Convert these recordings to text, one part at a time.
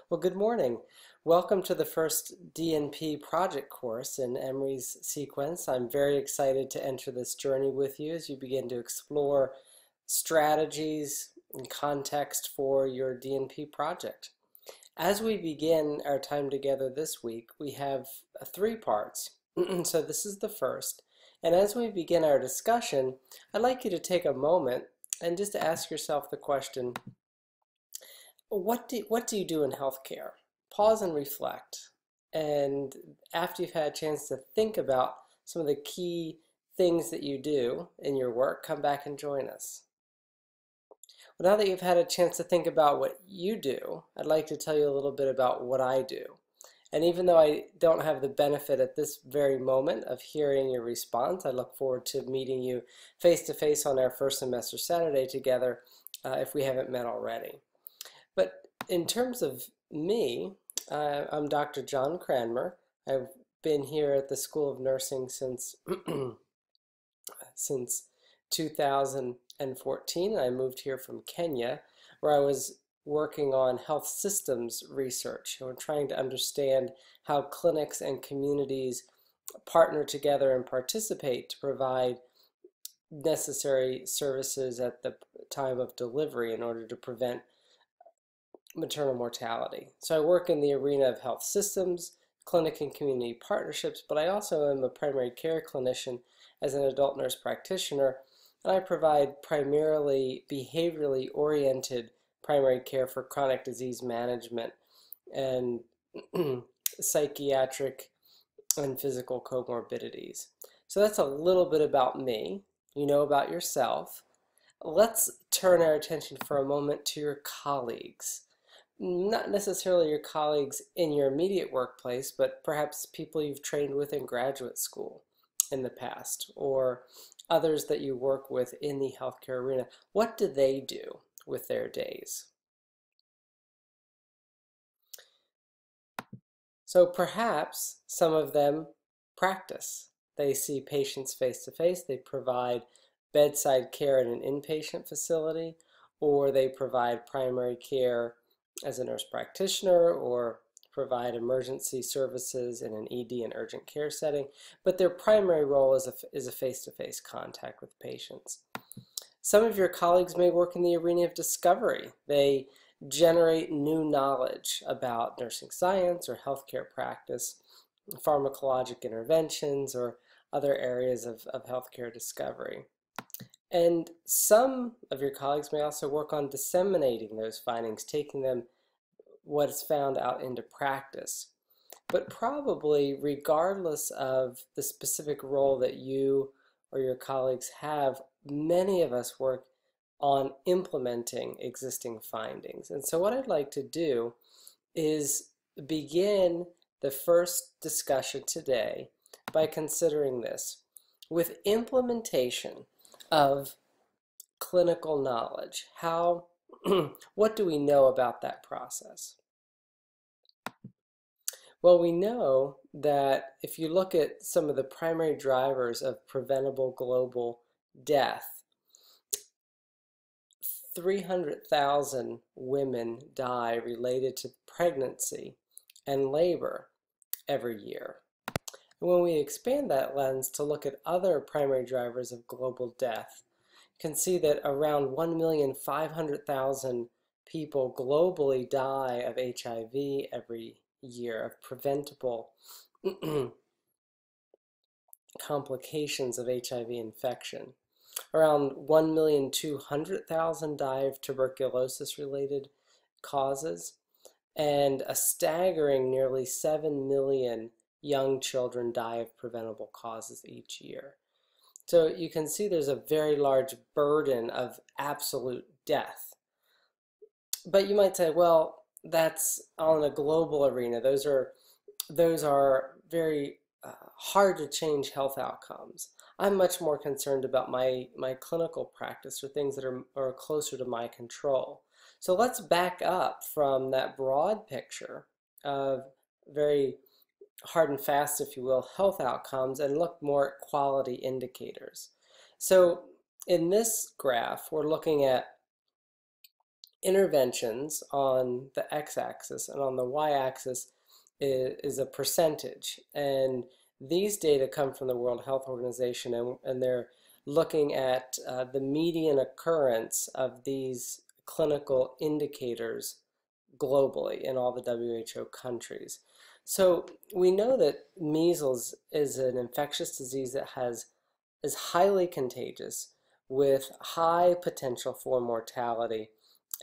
Well, good morning. Welcome to the first DNP project course in Emory's sequence. I'm very excited to enter this journey with you as you begin to explore strategies and context for your DNP project. As we begin our time together this week, we have three parts. So this is the first. And as we begin our discussion, I'd like you to take a moment and just ask yourself the question, what do you do in healthcare? Pause and reflect. And after you've had a chance to think about some of the key things that you do in your work, come back and join us. Well, now that you've had a chance to think about what you do, I'd like to tell you a little bit about what I do. And even though I don't have the benefit at this very moment of hearing your response, I look forward to meeting you face-to-face on our first semester Saturday together if we haven't met already. But in terms of me, I'm Dr. John Cranmer. I've been here at the School of Nursing since 2014. I moved here from Kenya, where I was working on health systems research. And we're trying to understand how clinics and communities partner together and participate to provide necessary services at the time of delivery in order to prevent maternal mortality. So I work in the arena of health systems, clinic and community partnerships, but I also am a primary care clinician as an adult nurse practitioner, and I provide primarily behaviorally oriented primary care for chronic disease management and psychiatric and physical comorbidities. So that's a little bit about me. You know about yourself. Let's turn our attention for a moment to your colleagues. Not necessarily your colleagues in your immediate workplace, but perhaps people you've trained with in graduate school in the past, or others that you work with in the healthcare arena. What do they do with their days? So perhaps some of them practice. They see patients face to face, they provide bedside care in an inpatient facility, or they provide primary care as a nurse practitioner, or provide emergency services in an ED and urgent care setting, but their primary role is a face-to-face contact with patients. Some of your colleagues may work in the arena of discovery. They generate new knowledge about nursing science or healthcare practice, pharmacologic interventions, or other areas of healthcare discovery. And some of your colleagues may also work on disseminating those findings, taking them, what is found, out into practice. But probably, regardless of the specific role that you or your colleagues have, many of us work on implementing existing findings. And so what I'd like to do is begin the first discussion today by considering this. With implementation of clinical knowledge, what do we know about that process? Well, we know that if you look at some of the primary drivers of preventable global death, 300,000 women die related to pregnancy and labor every year. And when we expand that lens to look at other primary drivers of global death, you can see that around 1,500,000 people globally die of HIV every year, of preventable complications of HIV infection. Around 1,200,000 die of tuberculosis-related causes, and a staggering nearly 7 million young children die of preventable causes each year. So you can see there's a very large burden of absolute death. But you might say, well, that's on a global arena. Those are very hard to change health outcomes. I'm much more concerned about my clinical practice, or things that are closer to my control. So let's back up from that broad picture of very hard and fast, if you will, health outcomes, and look more at quality indicators. So in this graph, we're looking at interventions on the x-axis, and on the y-axis is a percentage. And these data come from the World Health Organization, and they're looking at the median occurrence of these clinical indicators globally in all the WHO countries. So we know that measles is an infectious disease that is highly contagious with high potential for mortality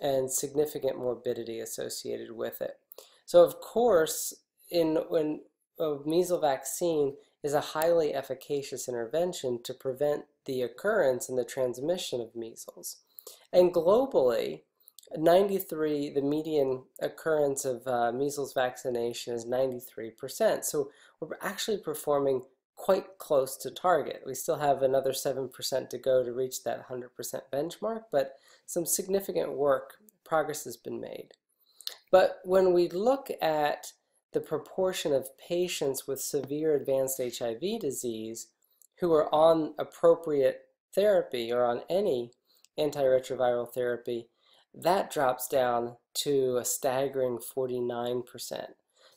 and significant morbidity associated with it. So of course, when a measles vaccine is a highly efficacious intervention to prevent the occurrence and the transmission of measles. And globally, the median occurrence of measles vaccination is 93%. So we're actually performing quite close to target. We still have another 7% to go to reach that 100% benchmark, but some significant progress has been made. But when we look at the proportion of patients with severe advanced HIV disease who are on appropriate therapy or on any antiretroviral therapy, that drops down to a staggering 49%.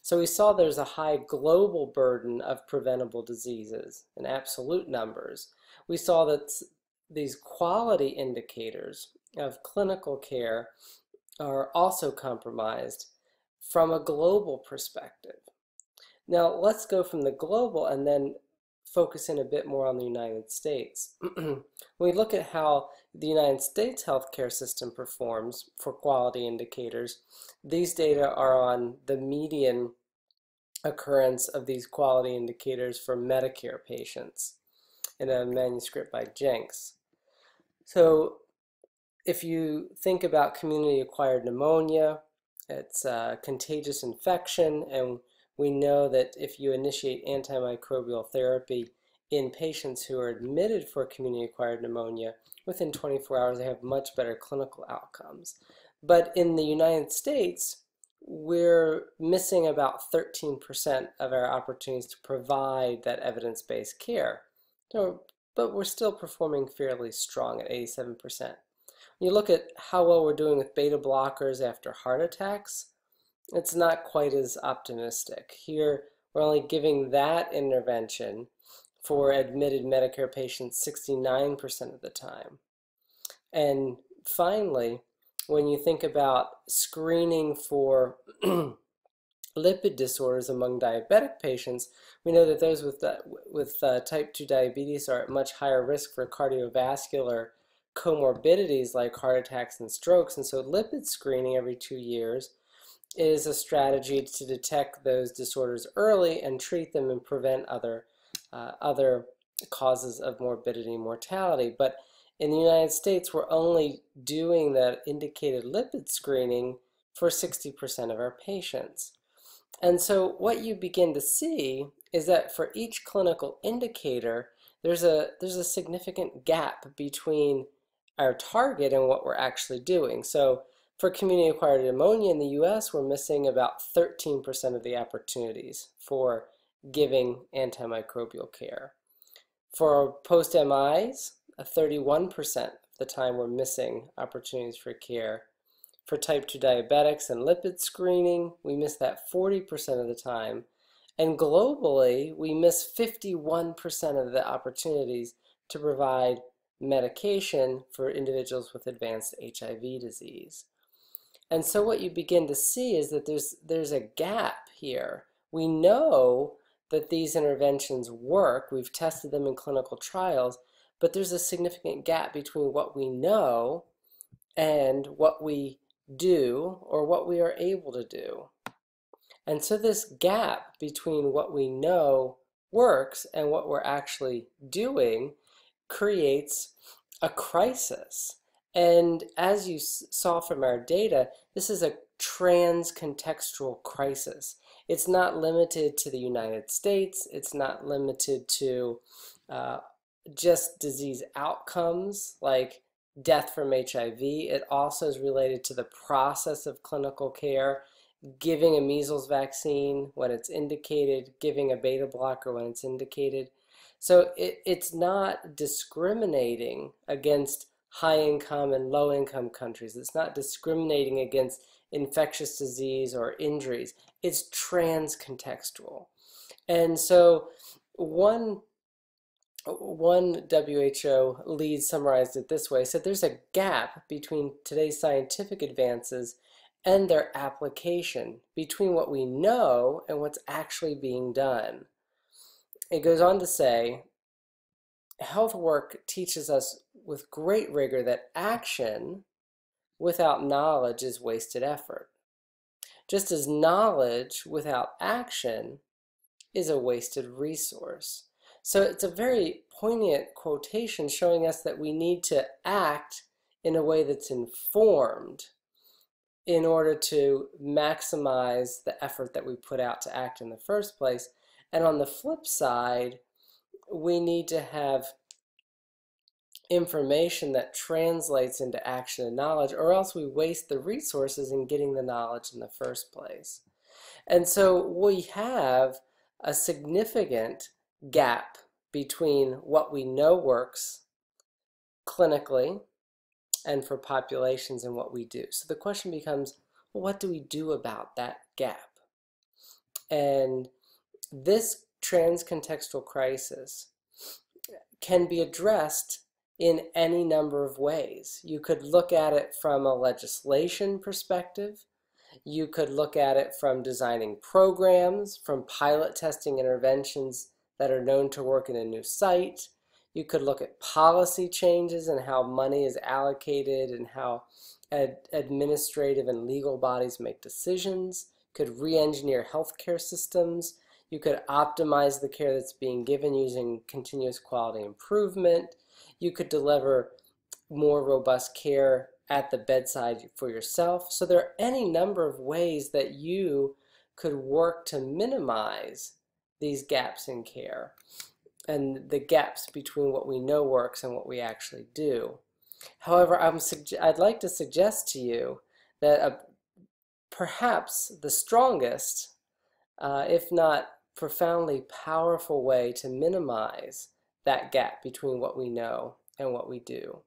So we saw there's a high global burden of preventable diseases in absolute numbers. We saw that these quality indicators of clinical care are also compromised from a global perspective. Now let's go from the global and then focus in a bit more on the United States. When we look at how the United States healthcare system performs for quality indicators, these data are on the median occurrence of these quality indicators for Medicare patients in a manuscript by Jenks. So if you think about community-acquired pneumonia, it's a contagious infection, and we know that if you initiate antimicrobial therapy in patients who are admitted for community-acquired pneumonia, within 24 hours they have much better clinical outcomes. But in the United States, we're missing about 13% of our opportunities to provide that evidence-based care. But we're still performing fairly strong at 87%. When you look at how well we're doing with beta blockers after heart attacks, it's not quite as optimistic. Here, we're only giving that intervention for admitted Medicare patients 69% of the time. And finally, when you think about screening for lipid disorders among diabetic patients, we know that those with type 2 diabetes are at much higher risk for cardiovascular comorbidities like heart attacks and strokes. And so lipid screening every 2 years is a strategy to detect those disorders early and treat them and prevent other causes of morbidity and mortality. But in the United States, we're only doing that indicated lipid screening for 60% of our patients. And so what you begin to see is that for each clinical indicator, there's a significant gap between our target and what we're actually doing. So for community-acquired pneumonia in the US, we're missing about 13% of the opportunities for giving antimicrobial care. For post-MIs, 31% of the time we're missing opportunities for care. For type 2 diabetics and lipid screening, we miss that 40% of the time. And globally, we miss 51% of the opportunities to provide medication for individuals with advanced HIV disease. And so what you begin to see is that there's a gap here. We know that these interventions work. We've tested them in clinical trials, but there's a significant gap between what we know and what we do or what we are able to do. And so this gap between what we know works and what we're actually doing creates a crisis. And as you saw from our data, this is a trans-contextual crisis. It's not limited to the United States. It's not limited to just disease outcomes like death from HIV. It also is related to the process of clinical care, giving a measles vaccine when it's indicated, giving a beta blocker when it's indicated. So it's not discriminating against high-income and low-income countries. It's not discriminating against infectious disease or injuries. It's trans-contextual. And so one WHO lead summarized it this way, said there's a gap between today's scientific advances and their application, between what we know and what's actually being done. It goes on to say, health work teaches us with great rigor that action without knowledge is wasted effort, just as knowledge without action is a wasted resource. So it's a very poignant quotation showing us that we need to act in a way that's informed in order to maximize the effort that we put out to act in the first place. And on the flip side, we need to have information that translates into action and knowledge, or else we waste the resources in getting the knowledge in the first place. And so we have a significant gap between what we know works clinically and for populations and what we do. So the question becomes, well, what do we do about that gap? And this trans-contextual crisis can be addressed in any number of ways. You could look at it from a legislation perspective. You could look at it from designing programs, from pilot testing interventions that are known to work in a new site. You could look at policy changes and how money is allocated and how administrative and legal bodies make decisions. You could re-engineer healthcare systems. You could optimize the care that's being given using continuous quality improvement. You could deliver more robust care at the bedside for yourself. So there are any number of ways that you could work to minimize these gaps in care and the gaps between what we know works and what we actually do. However, I'd like to suggest to you that perhaps the strongest, if not profoundly powerful way to minimize that gap between what we know and what we do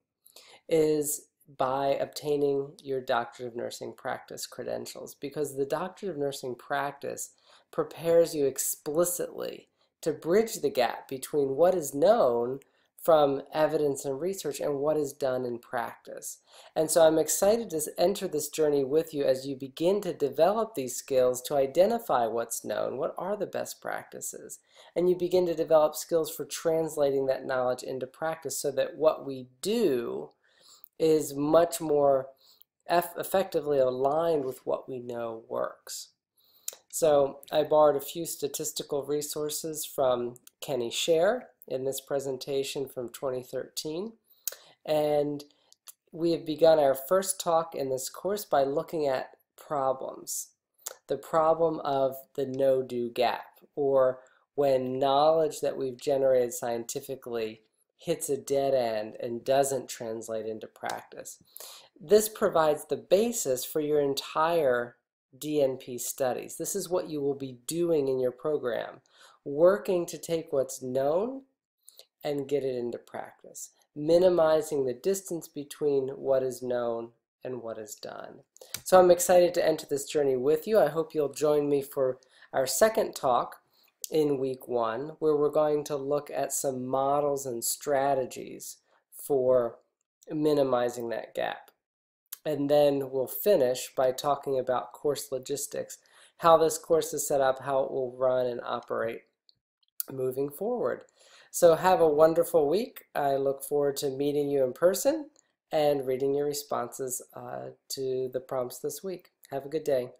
is by obtaining your Doctorate of Nursing Practice credentials, because the Doctorate of Nursing Practice prepares you explicitly to bridge the gap between what is known from evidence and research and what is done in practice. And so I'm excited to enter this journey with you as you begin to develop these skills to identify what's known, what are the best practices, and you begin to develop skills for translating that knowledge into practice so that what we do is much more effectively aligned with what we know works. So I borrowed a few statistical resources from Kenny Scher in this presentation from 2013, and we have begun our first talk in this course by looking at problems. The problem of the no-do gap, or when knowledge that we've generated scientifically hits a dead end and doesn't translate into practice. This provides the basis for your entire DNP studies. This is what you will be doing in your program, working to take what's known and get it into practice, minimizing the distance between what is known and what is done. So I'm excited to enter this journey with you. I hope you'll join me for our second talk in week 1, where we're going to look at some models and strategies for minimizing that gap. And then we'll finish by talking about course logistics, how this course is set up, how it will run and operate moving forward. So have a wonderful week. I look forward to meeting you in person and reading your responses to the prompts this week. Have a good day.